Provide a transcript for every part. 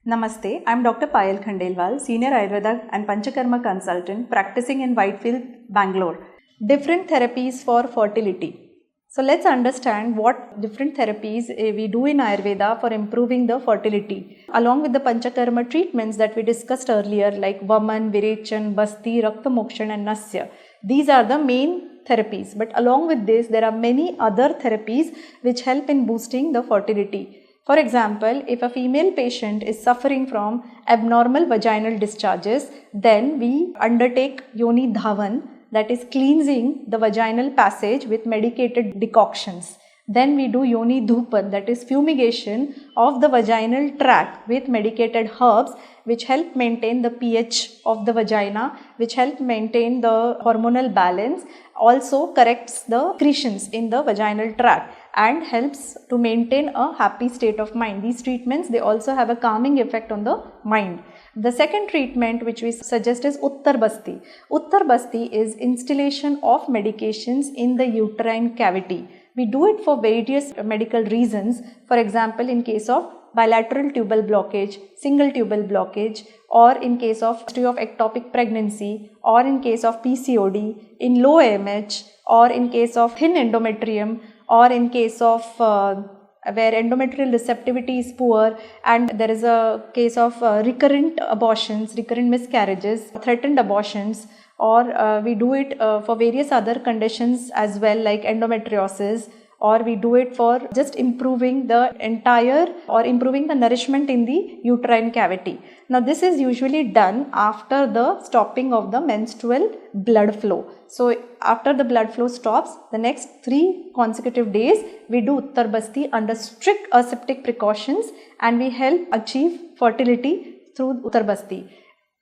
Namaste, I am Dr. Payal Khandelwal, Senior Ayurveda and Panchakarma Consultant practicing in Whitefield, Bangalore. Different therapies for fertility. So let's understand what different therapies we do in Ayurveda for improving the fertility. Along with the Panchakarma treatments that we discussed earlier like Vaman, Virechan, Basti, Rakta Mokshan and Nasya. These are the main therapies, but along with this there are many other therapies which help in boosting the fertility. For example, if a female patient is suffering from abnormal vaginal discharges, then we undertake Yoni Dhavan, that is cleansing the vaginal passage with medicated decoctions. Then we do Yoni Dhupan, that is fumigation of the vaginal tract with medicated herbs which help maintain the pH of the vagina, which help maintain the hormonal balance, also corrects the secretions in the vaginal tract and helps to maintain a happy state of mind. These treatments, they also have a calming effect on the mind. The second treatment which we suggest is Uttar Basti. Uttar Basti is instillation of medications in the uterine cavity. We do it for various medical reasons. For example, in case of bilateral tubal blockage, single tubal blockage, or in case of history of ectopic pregnancy, or in case of PCOD, in low AMH, or in case of thin endometrium, or in case of where endometrial receptivity is poor and there is a case of recurrent abortions, recurrent miscarriages, threatened abortions, or we do it for various other conditions as well like endometriosis, or we do it for just improving the entire or improving the nourishment in the uterine cavity. Now this is usually done after the stopping of the menstrual blood flow. So after the blood flow stops, the next 3 consecutive days we do Uttar Basti under strict aseptic precautions and we help achieve fertility through Uttar Basti.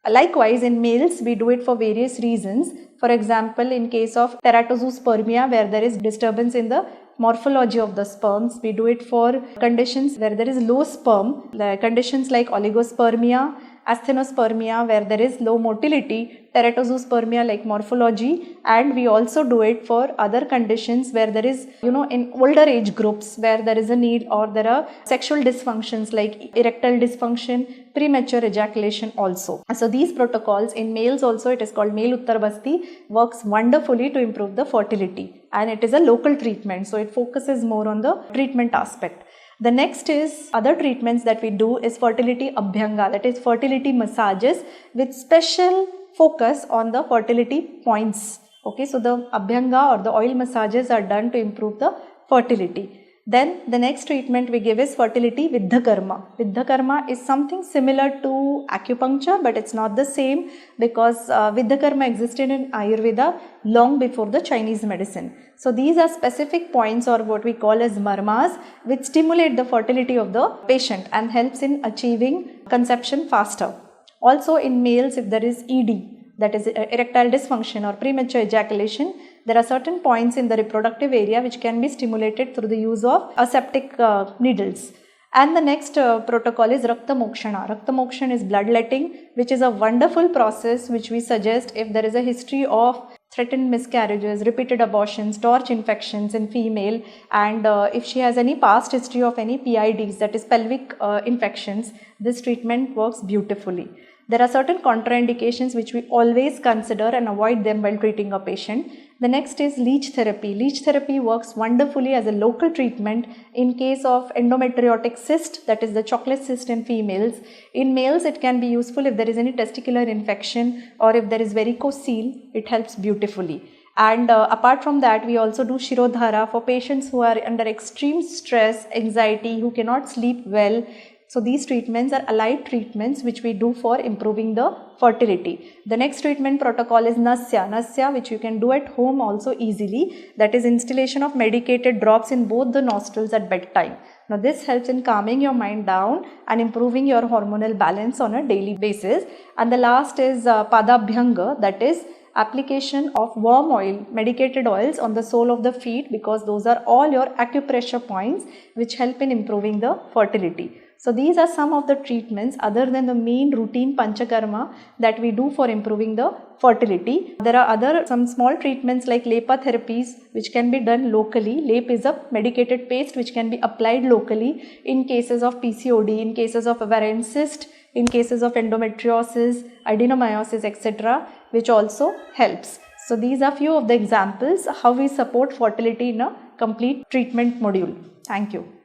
Likewise, in males, we do it for various reasons. For example, in case of teratozoospermia, where there is disturbance in the morphology of the sperms, we do it for conditions where there is low sperm, conditions like oligospermia, asthenospermia, where there is low motility, teratozoospermia like morphology, and we also do it for other conditions where there is, in older age groups where there is a need or there are sexual dysfunctions like erectile dysfunction, premature ejaculation also. So these protocols in males also, it is called male Uttar Basti, works wonderfully to improve the fertility, and it is a local treatment, so it focuses more on the treatment aspect. The next is other treatments that we do is fertility abhyanga, that is fertility massages with special focus on the fertility points. Okay, so the abhyanga or the oil massages are done to improve the fertility. Then the next treatment we give is fertility Viddhakarma. Viddhakarma is something similar to acupuncture, but it's not the same because Viddhakarma existed in Ayurveda long before the Chinese medicine. So these are specific points or what we call as marmas which stimulate the fertility of the patient and helps in achieving conception faster. Also in males, if there is ED, that is erectile dysfunction or premature ejaculation, there are certain points in the reproductive area which can be stimulated through the use of aseptic needles. And the next protocol is Rakta Mokshana. Rakta Mokshan is bloodletting, which is a wonderful process which we suggest if there is a history of threatened miscarriages, repeated abortions, torch infections in female, and if she has any past history of any PIDs, that is pelvic infections, this treatment works beautifully. There are certain contraindications which we always consider and avoid them while treating a patient. The next is leech therapy. Leech therapy works wonderfully as a local treatment in case of endometriotic cyst, that is the chocolate cyst in females. In males, it can be useful if there is any testicular infection or if there is varicocele, it helps beautifully. And apart from that, we also do Shirodhara for patients who are under extreme stress, anxiety, who cannot sleep well. So these treatments are allied treatments which we do for improving the fertility. The next treatment protocol is Nasya. Nasya, which you can do at home also easily, that is instillation of medicated drops in both the nostrils at bedtime. Now this helps in calming your mind down and improving your hormonal balance on a daily basis. And the last is Padabhyanga, that is application of worm oil, medicated oils on the sole of the feet, because those are all your acupressure points which help in improving the fertility. So these are some of the treatments other than the main routine panchakarma that we do for improving the fertility. There are some small treatments like LEPA therapies which can be done locally. LEP is a medicated paste which can be applied locally in cases of PCOD, in cases of ovarian cyst, in cases of endometriosis, adenomyosis, etc., which also helps. So these are few of the examples how we support fertility in a complete treatment module. Thank you.